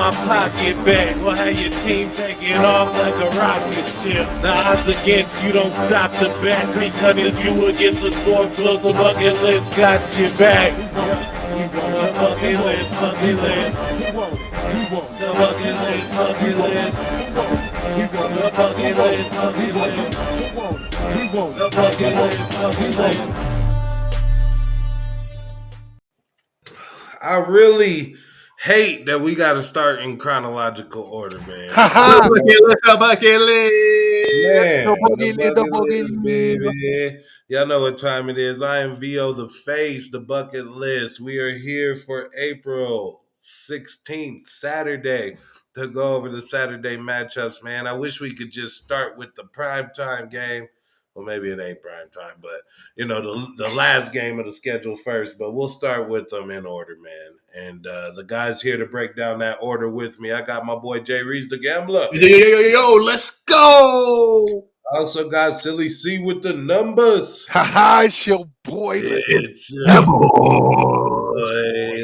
my pocket back. We'll have your team taking off like a rocket ship. The odds against you don't stop the bet, because if you against the sport close, the bucket list got your back. The bucket list, bucket list. The bucket list, bucket list. The bucket list, bucket list. The bucket list, bucket list. I really hate that we got to start in chronological order, man. The bucket list. Man, The the bucket bucket list, list. baby. Y'all know what time it is. I am VO the Face, the bucket list. We are here for April 16th, Saturday, to go over the Saturday matchups, man. I wish we could just start with the primetime game. Well, maybe it ain't prime time, but the last game of the schedule first. But we'll start with them in order, man. And the guys here to break down that order with me. I got my boy Jay Reese, the gambler. Yo, let's go. I also got Silly C with the numbers. It's your boy. It's boy.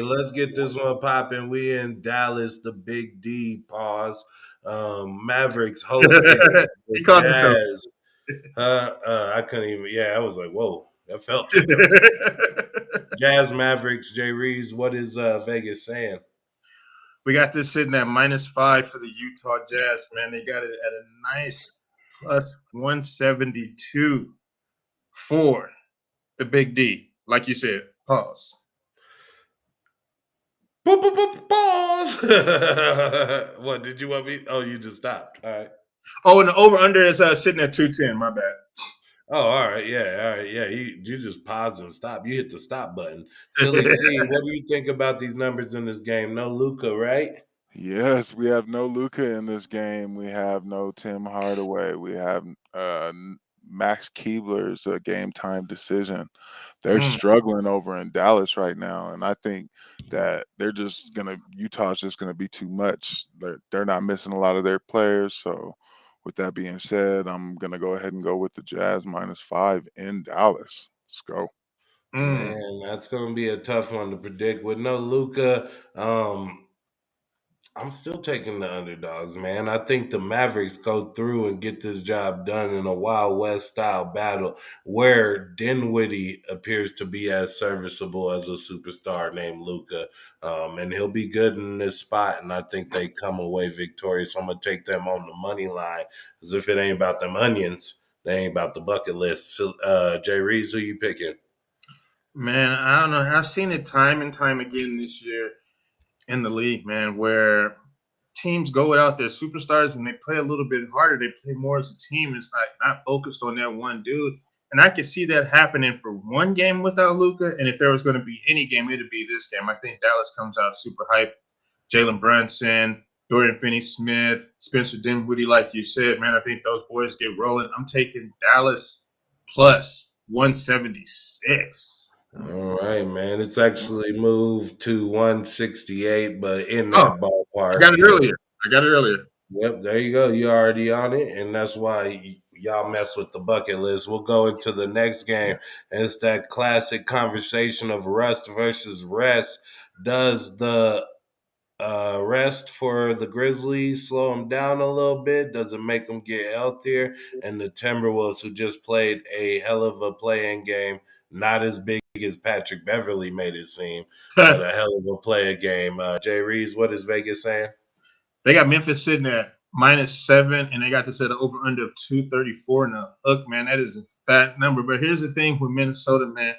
Let's get this one popping. We in Dallas, the Big D. Pause. Mavericks hosting the He called himself. Jazz. I couldn't even. Yeah, I was like, whoa, that felt too good. Jazz Mavericks. Jay Reeves. What is Vegas saying? We got this sitting at -5 for the Utah Jazz, man. They got it at a nice +172 for the Big D. Like you said, pause. Pause. What did you want me? Oh, you just stopped. All right. Oh, and the over-under is sitting at 210. My bad. Oh, all right. Yeah. You just pause and stop. You hit the stop button. Silly C, what do you think about these numbers in this game? No Luka, right? Yes, we have no Luca in this game. We have no Tim Hardaway. We have Max Keebler's a game time decision. They're struggling over in Dallas right now, and I think that Utah's just gonna be too much. They're not missing a lot of their players. So, with that being said, I'm gonna go ahead and go with the Jazz -5 in Dallas. Let's go. Man, that's gonna be a tough one to predict. With no Luca, I'm still taking the underdogs, man. I think the Mavericks go through and get this job done in a Wild West style battle where Dinwiddie appears to be as serviceable as a superstar named Luca. And he'll be good in this spot, and I think they come away victorious. I'm going to take them on the money line, because if it ain't about them onions, they ain't about the bucket list. So, Jay Reeves, who you picking? Man, I don't know. I've seen it time and time again this year in the league, man, where teams go without their superstars and they play a little bit harder. They play more as a team. It's like not focused on that one dude. And I could see that happening for one game without Luka. And if there was going to be any game, it'd be this game. I think Dallas comes out super hyped. Jalen Brunson, Dorian Finney-Smith, Spencer Dinwiddie, like you said, man, I think those boys get rolling. I'm taking Dallas plus 176. All right, man. It's actually moved to 168, but in that ballpark. I got it earlier. Yep, there you go. You're already on it, and that's why y'all mess with the bucket list. We'll go into the next game, and it's that classic conversation of rust versus rest. Does the rest for the Grizzlies slow them down a little bit? Does it make them get healthier? And the Timberwolves, who just played a hell of a play-in game, not as big as Patrick Beverly made it seem, but a hell of a play-in game. Jay Reeves, what is Vegas saying? They got Memphis sitting at -7, and they got this at an over-under of 234 in the hook, man. That is a fat number. But here's the thing with Minnesota, man.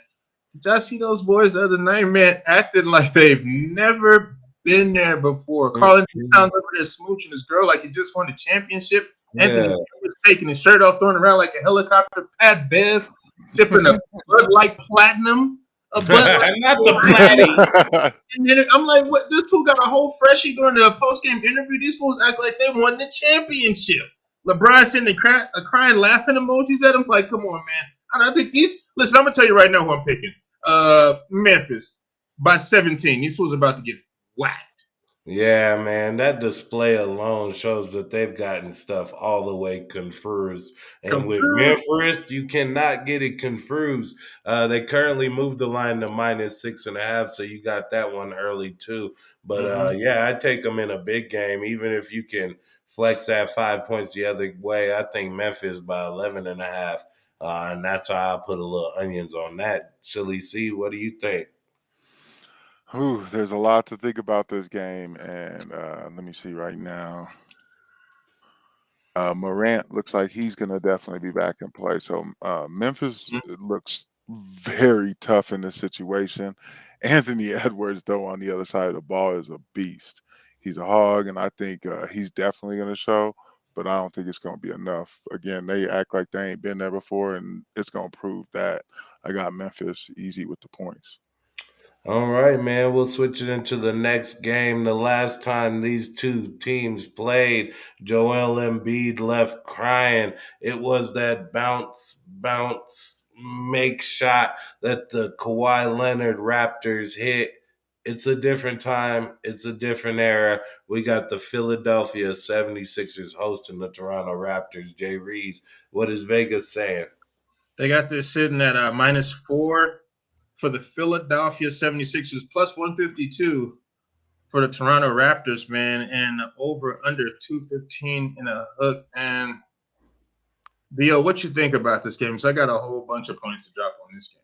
Did y'all see those boys the other night, man, acting like they've never been there before? Calling Towns over there smooching his girl like he just won a championship. Anthony was taking his shirt off, throwing around like a helicopter. Pat Bev sipping a Bud Light Platinum. Not the Platty. And then I'm like, what? This fool got a whole freshie during the post-game interview. These fools act like they won the championship. LeBron sending a crying, laughing emojis at him. Like, come on, man. I don't think these. Listen, I'm gonna tell you right now who I'm picking. Memphis by 17. These fools are about to get whacked. Yeah, man, that display alone shows that they've gotten stuff all the way confused. And with Confused. Memphis, you cannot get it confused. They currently moved the line to -6.5, so you got that one early too. But Mhm. yeah, I take them in a big game, even if you can flex that 5 points the other way. I think Memphis by 11.5, and that's how I put a little onions on that. Silly C, what do you think? Whew, there's a lot to think about this game, and let me see right now. Morant looks like he's going to definitely be back in play. So Memphis Mhm. looks very tough in this situation. Anthony Edwards, though, on the other side of the ball, is a beast. He's a hog, and I think he's definitely going to show. But I don't think it's going to be enough. Again, they act like they ain't been there before, and it's going to prove that. I got Memphis easy with the points. All right, man. We'll switch it into the next game. The last time these two teams played, Joel Embiid left crying. It was that bounce, make shot that the Kawhi Leonard Raptors hit. It's a different time. It's a different era. We got the Philadelphia 76ers hosting the Toronto Raptors. Jay Reeves, what is Vegas saying? They got this sitting at -4 for the Philadelphia 76ers, plus 152 for the Toronto Raptors, man, and over under 215 in a hook. And Bio, what you think about this game? So I got a whole bunch of points to drop on this game.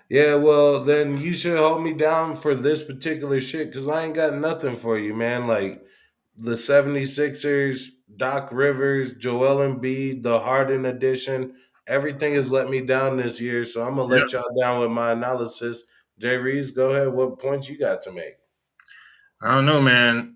Yeah, well, then you should hold me down for this particular shit because I ain't got nothing for you, man. Like the 76ers, Doc Rivers, Joel Embiid, the Harden edition, everything has let me down this year. So I'm going to Yep. let y'all down with my analysis. Jay Reeves, go ahead. What points you got to make? I don't know, man.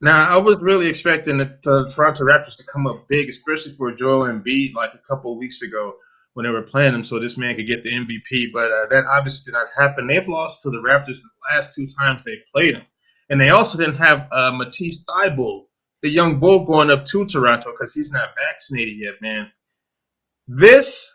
Now, I was really expecting the Toronto Raptors to come up big, especially for Joel Embiid, like a couple of weeks ago when they were playing him, so this man could get the MVP. But that obviously did not happen. They've lost to the Raptors the last two times they played him, and they also didn't have Matisse Thybulle, the young bull, going up to Toronto because he's not vaccinated yet, man. This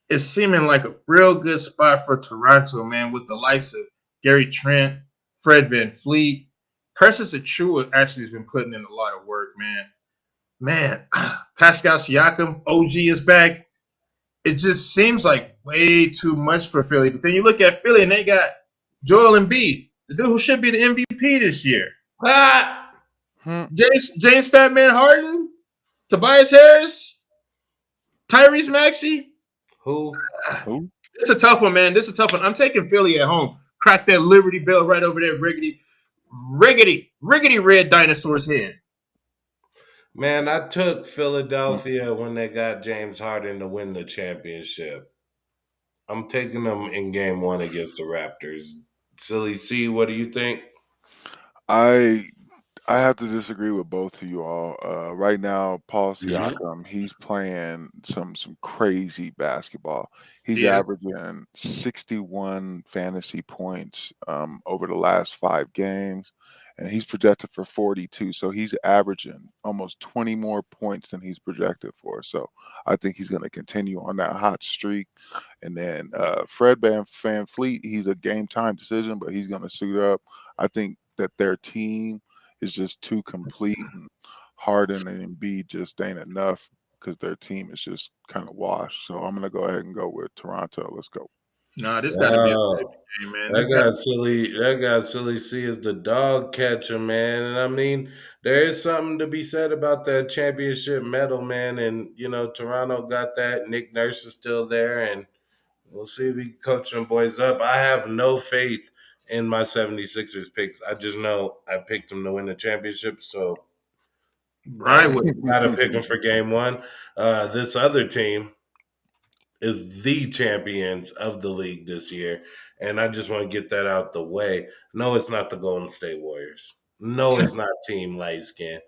is seeming like a real good spot for Toronto, man, with the likes of Gary Trent, Fred Van Fleet. Precious Achua actually has been putting in a lot of work, man. Man, Pascal Siakam, OG is back. It just seems like way too much for Philly. But then you look at Philly and they got Joel Embiid, the dude who should be the MVP this year. Ah! Hmm. James Fatman Harden, Tobias Harris, Tyrese Maxey. Who? Who? It's a tough one, man. This is a tough one. I'm taking Philly at home. Crack that Liberty Bell right over there, riggedy red dinosaur's head. Man, I took Philadelphia when they got James Harden to win the championship. I'm taking them in game one against the Raptors. Silly C, what do you think? I I have to disagree with both of you all. Right now, Paul Siakam, he's playing some crazy basketball. He's Yes. averaging 61 fantasy points over the last 5 games, and he's projected for 42. So he's averaging almost 20 more points than he's projected for. So I think he's going to continue on that hot streak. And then Fred Van Fleet, he's a game time decision, but he's going to suit up. I think that their team is just too complete, and Harden and Embiid just ain't enough because their team is just kind of washed. So I'm gonna go ahead and go with Toronto. Let's go. Nah, this got to be a Wow. baby game, man. That This got. guy silly C is the dog catcher, man. And I mean, there is something to be said about that championship medal, man. And Toronto got that. Nick Nurse is still there, and we'll see if he can coach them boys up. I have no faith in my 76ers picks. I just know I picked them to win the championship, so I I would. gotta pick them for game one. This other team is the champions of the league this year. And I just want to get that out the way. No, it's not the Golden State Warriors. No, it's not Team Light Skin.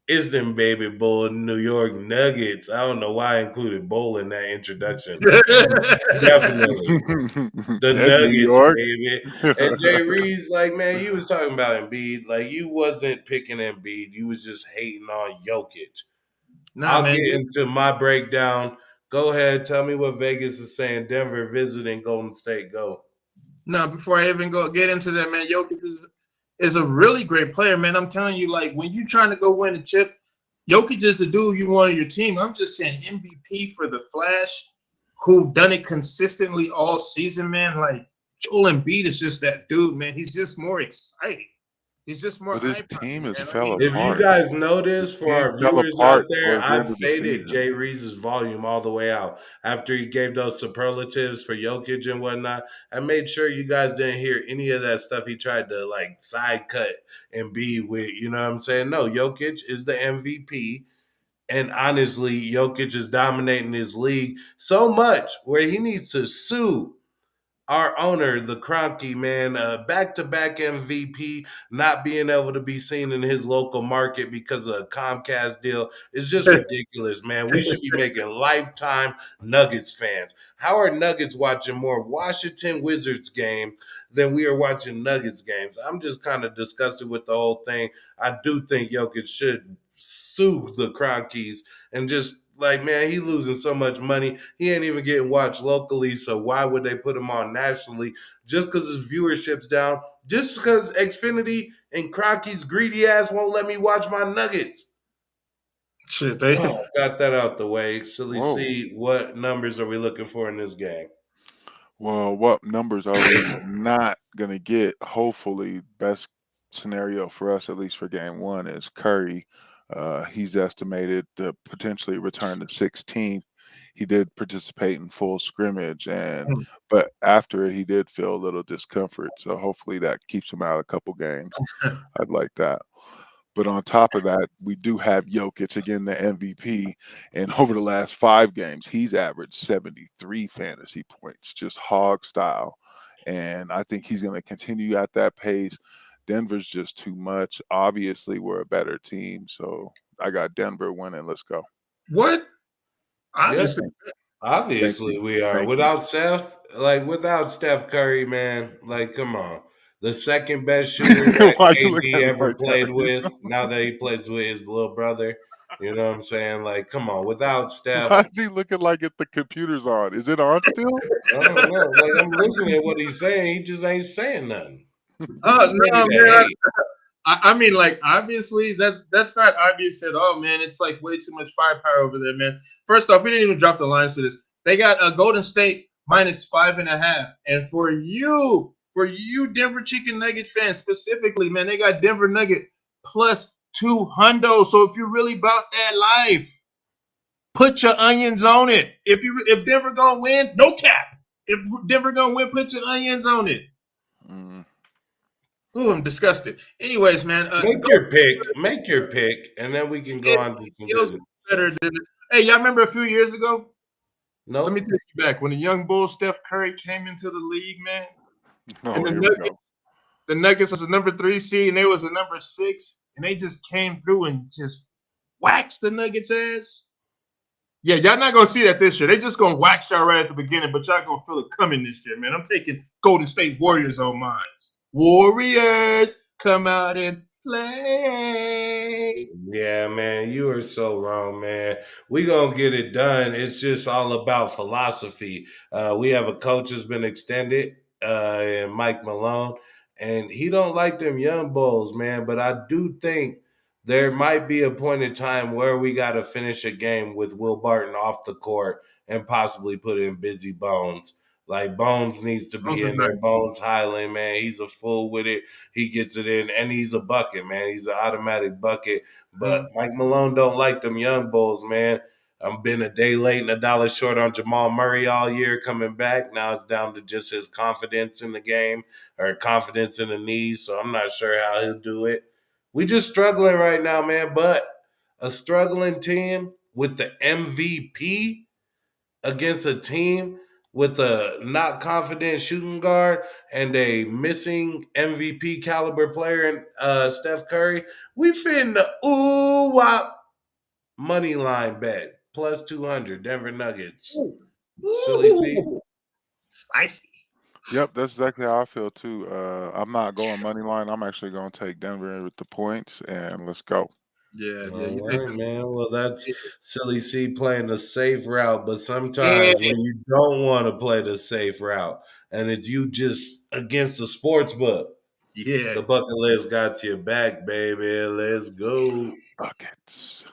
It's them baby bull New York Nuggets. I don't know why I included Bowl in that introduction. Definitely. The That's New Nuggets, York. baby. And Jay Reed's like, man, you was talking about Embiid. Like, you wasn't picking Embiid. You was just hating on Jokic. Nah, I'll man. get into my breakdown. Go ahead. Tell me what Vegas is saying. Denver visiting Golden State. Go. Nah, before I even go get into that, man, Jokic is a really great player, man. I'm telling you, like when you're trying to go win a chip, Jokic is the dude you want on your team. I'm just saying MVP for the Flash, who done it consistently all season, man. Like Joel Embiid is just that dude, man. He's just more exciting. He's just more But his eye-popping, team has man. I fell mean, If you apart. guys His notice, for team our fell viewers out apart there, towards the I end of the faded season. Jay Reese's volume all the way out after he gave those superlatives for Jokic and whatnot. I made sure you guys didn't hear any of that stuff he tried to like side cut and be with. You know what I'm saying? No, Jokic is the MVP. And honestly, Jokic is dominating his league so much where he needs to sue our owner, the Kroenke, man, back-to-back MVP, not being able to be seen in his local market because of a Comcast deal is just ridiculous, man. We should be making lifetime Nuggets fans. How are Nuggets watching more Washington Wizards game than we are watching Nuggets games? I'm just kind of disgusted with the whole thing. I do think Jokic should sue the Kroenkes and just like, man, he losing so much money. He ain't even getting watched locally. So why would they put him on nationally? Just because his viewership's down. Just because Xfinity and Crocky's greedy ass won't let me watch my Nuggets. shit, they Got that out the way. Silly Whoa. C, what numbers are we looking for in this game? Well, what numbers are we not going to get? Hopefully, best scenario for us, at least for game one, is Curry. He's estimated to potentially return to 16th. He did participate in full scrimmage, but after it, he did feel a little discomfort. So hopefully that keeps him out a couple games. I'd like that. But on top of that, we do have Jokic, again, the MVP. And over the last 5 games, he's averaged 73 fantasy points, just hog style. And I think he's going to continue at that pace. Denver's just too much. Obviously, we're a better team. So I got Denver winning. Let's go. what? Yeah, Obviously, Thank obviously you. we are. Thank you. Without Steph Curry, man, like, come on. The second best shooter that Why you looking AD at me ever like played that? with, now that he plays with his little brother. You know what I'm saying? Like, come on. Without Steph, Why is he looking like if the computer's on? Is it on still? I don't know. Like, I'm listening to what he's saying. He just ain't saying nothing. He oh just ready no, to man. hate. I mean, like, obviously, that's not obvious at all, man. It's like way too much firepower over there, man. First off, we didn't even drop the lines for this. They got a Golden State -5.5, and for you Denver Chicken Nuggets fans specifically, man, they got Denver Nugget +200. So if you're really about that life, put your onions on it. If Denver gonna win, no cap. If Denver gonna win, put your onions on it. Mm. Ooh, I'm disgusted. Anyways, man, Make your pick, and then we can go it on to some feels good better stuff. than it. Hey, y'all remember a few years ago? Let me Nope. take you back when the young bull Steph Curry came into the league, man, and Oh, here we go. The Nuggets was the number 3 seed, and they was the number 6, and they just came through and just waxed the Nuggets ass. Yeah, y'all not gonna see that this year. They just gonna wax y'all right at the beginning, but y'all gonna feel it coming this year, man. I'm taking Golden State Warriors on mine. Warriors, come out and play. Yeah, man, you are so wrong, man. We gonna get it done. It's just all about philosophy. We have a coach who's been extended, and Mike Malone, and he don't like them young bulls, man. But I do think there might be a point in time where we got to finish a game with Will Barton off the court and possibly put in Busy Bones. Like Bones needs to Those be are in there. nice. Bones Highland, man, he's a fool with it. He gets it in, and he's a bucket, man. He's an automatic bucket. But Mike Malone don't like them young bulls, man. I've been a day late and a dollar short on Jamal Murray all year coming back. Now it's down to just his confidence in the game or confidence in the knees. So I'm not sure how he'll do it. We just struggling right now, man. But a struggling team with the MVP against a team with a not confident shooting guard and a missing MVP caliber player in Steph Curry, we finna ooh wop money line bet +200 Denver Nuggets. Silly C. Ooh, spicy. Yep, that's exactly how I feel too. I'm not going money line. I'm actually going to take Denver with the points, and let's go. Yeah, yeah, you All take right, them. man. Well, that's Silly C playing the safe route, but Yeah, sometimes when you don't want to play the safe route and it's you just against the sports book. Yeah. The bucket list got your back, baby. Let's go. Buckets.